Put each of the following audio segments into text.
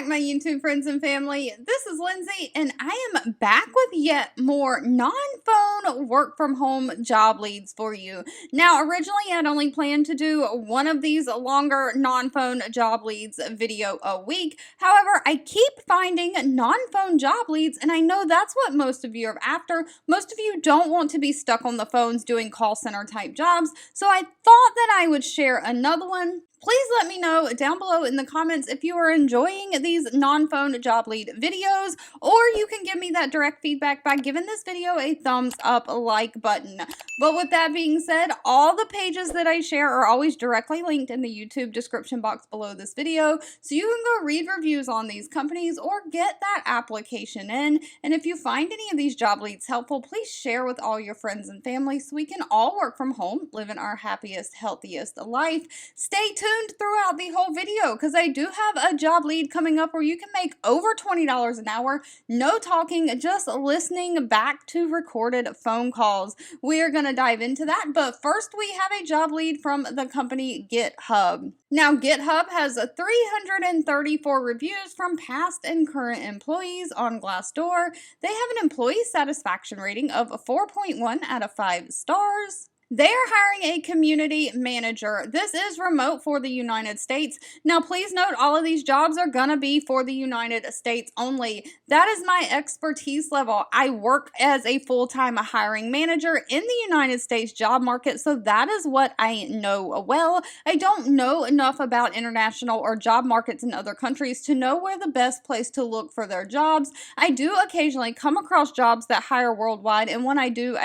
back, my YouTube friends and family. This is Lindsay, and I am back with yet more non-phone work from home job leads for you. Now, originally, I'd only planned to do one of these longer non-phone job leads video a week. However, I keep finding non-phone job leads, and I know that's what most of you are after. Most of you don't want to be stuck on the phones doing call center type jobs, so I thought that I would share another one. Please let me know down below in the comments if you are enjoying these non-phone job lead videos, or you can give me that direct feedback by giving this video a thumbs up like button. But with that being said, all the pages that I share are always directly linked in the YouTube description box below this video, so you can go read reviews on these companies or get that application in. And if you find any of these job leads helpful, please share with all your friends and family so we can all work from home, living our happiest, healthiest life. Stay tuned throughout the whole video because I do have a job lead coming up where you can make over $20 an hour. No talking, just listening back to recorded phone calls. We are going to dive into that, but first we have a job lead from the company GitHub. Now, GitHub has 334 reviews from past and current employees on Glassdoor. They have an employee satisfaction rating of 4.1 out of 5 stars. They are hiring a community manager. This is remote for the United States. Now, please note all of these jobs are going to be for the United States only. That is my expertise level. I work as a full-time hiring manager in the United States job market, so that is what I know well. I don't know enough about international or job markets in other countries to know where the best place to look for their jobs. I do occasionally come across jobs that hire worldwide, and when I do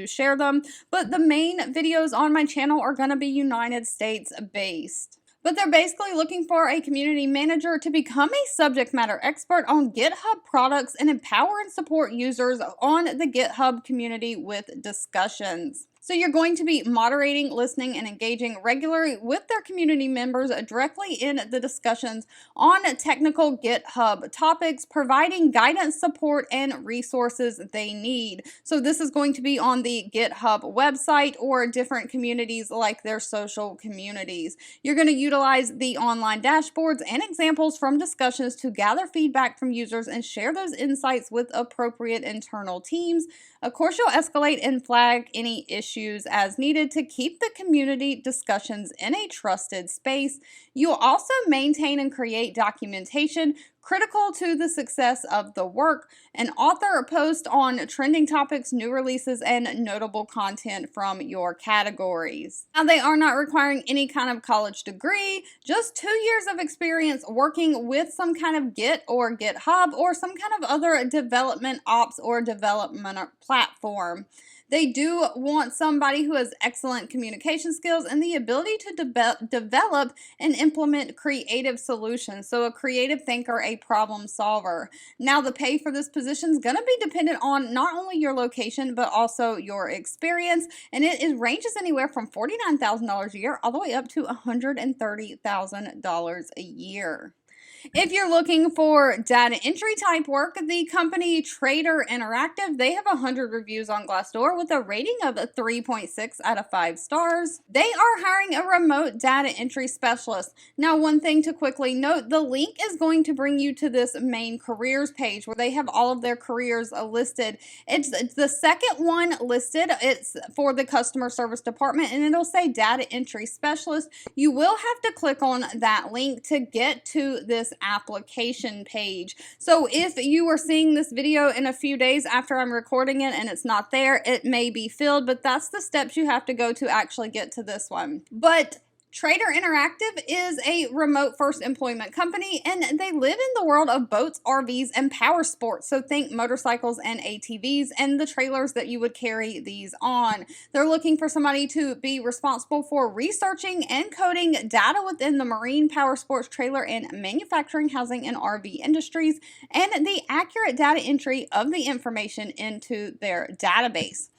share them, but the main videos on my channel are going to be United States based. But they're basically looking for a community manager to become a subject matter expert on GitHub products and empower and support users on the GitHub community with discussions. So you're going to be moderating, listening, and engaging regularly with their community members directly in the discussions on technical GitHub topics, providing guidance, support, and resources they need. So this is going to be on the GitHub website or different communities like their social communities. You're going to utilize the online dashboards and examples from discussions to gather feedback from users and share those insights with appropriate internal teams. Of course, you'll escalate and flag any issues as needed to keep the community discussions in a trusted space. You'll also maintain and create documentation critical to the success of the work, and author a post on trending topics, new releases, and notable content from your categories. Now, they are not requiring any kind of college degree, just 2 years of experience working with some kind of Git or GitHub or some kind of other development ops or development platform. They do want somebody who has excellent communication skills and the ability to develop and implement creative solutions. So a creative thinker, a problem solver. Now, the pay for this position is going to be dependent on not only your location, but also your experience. And it ranges anywhere from $49,000 a year all the way up to $130,000 a year. If you're looking for data entry type work, the company Trader Interactive, they have 100 reviews on Glassdoor with a rating of 3.6 out of 5 stars. They are hiring a remote data entry specialist. Now, one thing to quickly note, the link is going to bring you to this main careers page where they have all of their careers listed. It's the second one listed. It's for the customer service department, and it'll say data entry specialist. You will have to click on that link to get to this application page. So if you are seeing this video in a few days after I'm recording it and it's not there, it may be filled, but that's the steps you have to go to actually get to this one. But Trader Interactive is a remote first employment company, and they live in the world of boats, RVs, and power sports. So think motorcycles and ATVs and the trailers that you would carry these on. They're looking for somebody to be responsible for researching and coding data within the marine, power sports, trailer, and manufacturing, housing, and RV industries, and the accurate data entry of the information into their database.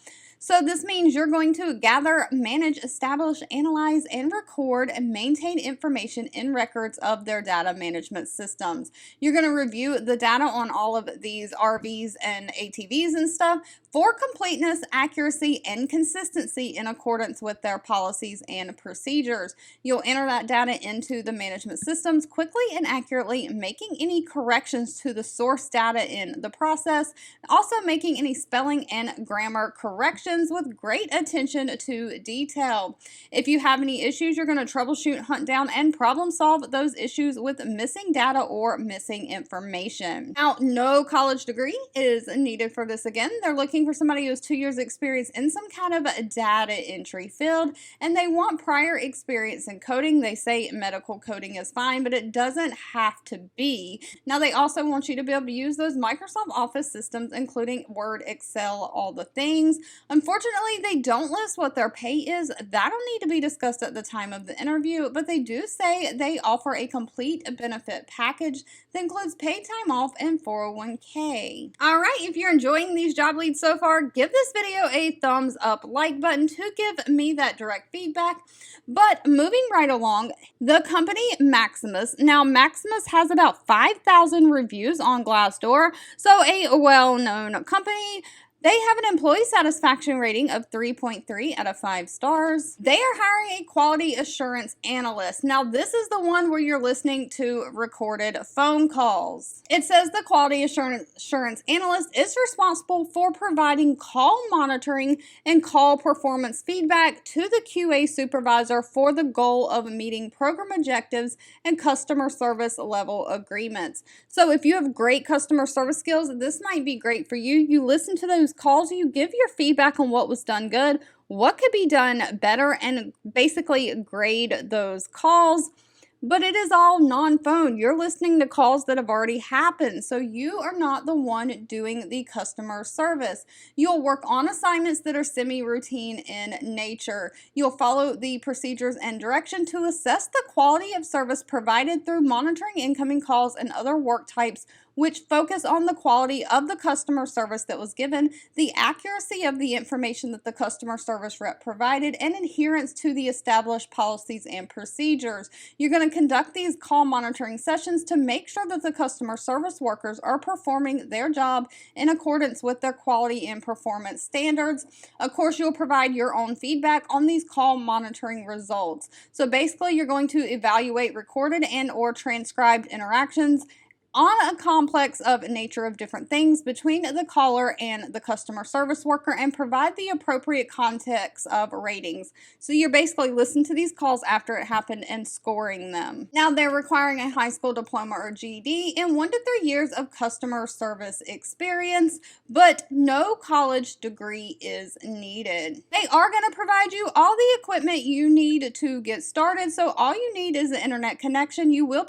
So this means you're going to gather, manage, establish, analyze, and record and maintain information in records of their data management systems. You're going to review the data on all of these RVs and ATVs and stuff, for completeness, accuracy, and consistency in accordance with their policies and procedures. You'll enter that data into the management systems quickly and accurately, making any corrections to the source data in the process, also making any spelling and grammar corrections with great attention to detail. If you have any issues, you're going to troubleshoot, hunt down, and problem solve those issues with missing data or missing information. Now, no college degree is needed for this again. They're looking for somebody who has 2 years experience in some kind of a data entry field, and they want prior experience in coding. They say medical coding is fine, but it doesn't have to be. Now, they also want you to be able to use those Microsoft Office systems, including Word, Excel, all the things. Unfortunately, they don't list what their pay is. That'll need to be discussed at the time of the interview, but they do say they offer a complete benefit package that includes paid time off and 401k. All right, if you're enjoying these job leads so far, give this video a thumbs up like button to give me that direct feedback. But moving right along, the company Maximus. Now, Maximus has about 5,000 reviews on Glassdoor, so a well-known company. They have an employee satisfaction rating of 3.3 out of 5 stars. They are hiring a quality assurance analyst. Now, this is the one where you're listening to recorded phone calls. It says the quality assurance analyst is responsible for providing call monitoring and call performance feedback to the QA supervisor for the goal of meeting program objectives and customer service level agreements. So if you have great customer service skills, this might be great for you. You listen to those calls, you give your feedback on what was done good, what could be done better, and basically grade those calls. But it is all non-phone. You're listening to calls that have already happened, so you are not the one doing the customer service. You'll work on assignments that are semi-routine in nature. You'll follow the procedures and direction to assess the quality of service provided through monitoring incoming calls and other work types which focus on the quality of the customer service that was given, the accuracy of the information that the customer service rep provided, and adherence to the established policies and procedures. You're going to conduct these call monitoring sessions to make sure that the customer service workers are performing their job in accordance with their quality and performance standards. Of course, you'll provide your own feedback on these call monitoring results. So basically, you're going to evaluate recorded and or transcribed interactions on a complex of nature of different things between the caller and the customer service worker and provide the appropriate context of ratings. So you're basically listening to these calls after it happened and scoring them. Now, they're requiring a high school diploma or GED and 1 to 3 years of customer service experience, but no college degree is needed. They are going to provide you all the equipment you need to get started. So all you need is an internet connection. You will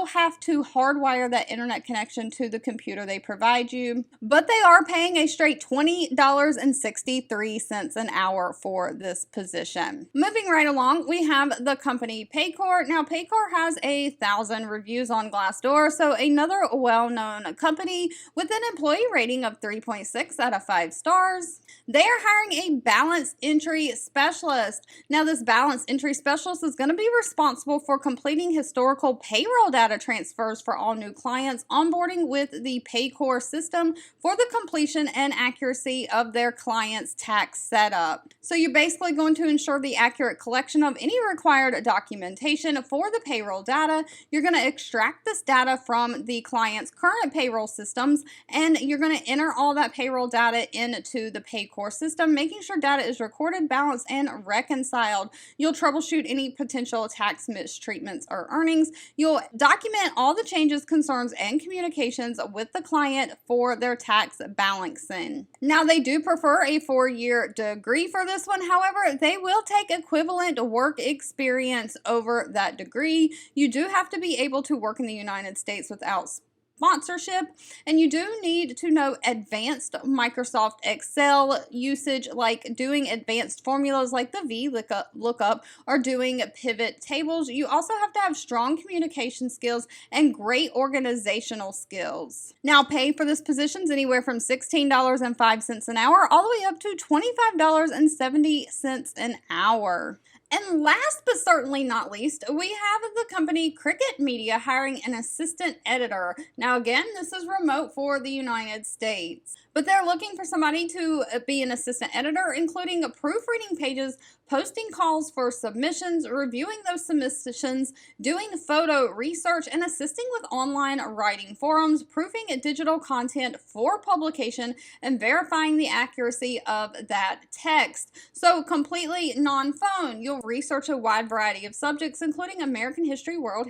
have to hardwire that internet connection to the computer they provide you, but they are paying a straight $20.63 an hour for this position. Moving right along, we have the company Paycor. Now, Paycor has 1,000 reviews on Glassdoor, so another well-known company with an employee rating of 3.6 out of 5 stars. They are hiring a balance entry specialist. Now, this balance entry specialist is going to be responsible for completing historical payroll data transfers for all new clients, onboarding with the Paycor system for the completion and accuracy of their clients' tax setup. So you're basically going to ensure the accurate collection of any required documentation for the payroll data. You're going to extract this data from the client's current payroll systems, and you're going to enter all that payroll data into the Paycor system, making sure data is recorded, balanced, and reconciled. You'll troubleshoot any potential tax mistreatments or earnings. You'll document all the changes, concerns, and communications with the client for their tax balancing. Now, they do prefer a 4-year degree for this one. However, they will take equivalent work experience over that degree. You do have to be able to work in the United States without sponsorship, and you do need to know advanced Microsoft Excel usage, like doing advanced formulas like the VLOOKUP or doing pivot tables. You also have to have strong communication skills and great organizational skills. Now, pay for this position is anywhere from $16.05 an hour all the way up to $25.70 an hour. And last but certainly not least, we have the company Cricket Media hiring an assistant editor. Now again, this is remote for the United States. But they're looking for somebody to be an assistant editor, including proofreading pages, posting calls for submissions, reviewing those submissions, doing photo research, and assisting with online writing forums, proofing digital content for publication, and verifying the accuracy of that text. So completely non-phone. You'll research a wide variety of subjects, including American history, world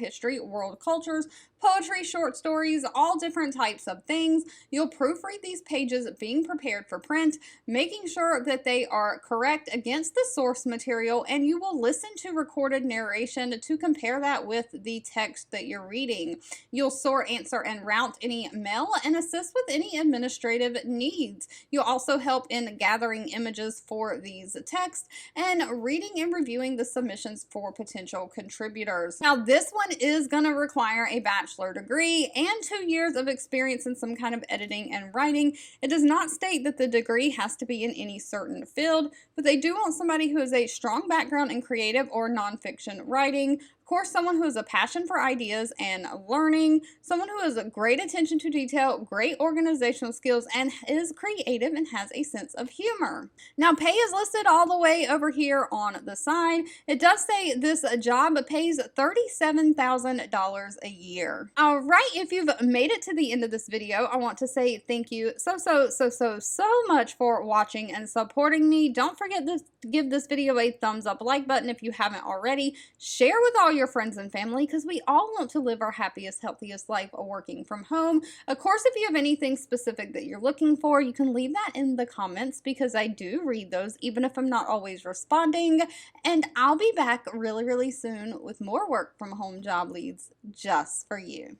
cultures, poetry, short stories, all different types of things. You'll proofread these pages being prepared for print, making sure that they are correct against the source material, and you will listen to recorded narration to compare that with the text that you're reading. You'll sort, answer, and route any mail and assist with any administrative needs. You'll also help in gathering images for these texts and reading and reviewing the submissions for potential contributors. Now, this one is going to require a bachelor degree and 2 years of experience in some kind of editing and writing. It does not state that the degree has to be in any certain field, but they do want somebody who has a strong background in creative or nonfiction writing. Of course, someone who has a passion for ideas and learning, someone who has a great attention to detail, great organizational skills, and is creative and has a sense of humor. Now, pay is listed all the way over here on the side. It does say this job pays $37,000 a year. All right, if you've made it to the end of this video, I want to say thank you so much for watching and supporting me. Don't forget to give this video a thumbs up, like button if you haven't already. Share with all your friends and family, because we all want to live our happiest, healthiest life working from home. Of course, if you have anything specific that you're looking for, you can leave that in the comments, because I do read those, even if I'm not always responding. And I'll be back really soon with more work from home job leads just for you.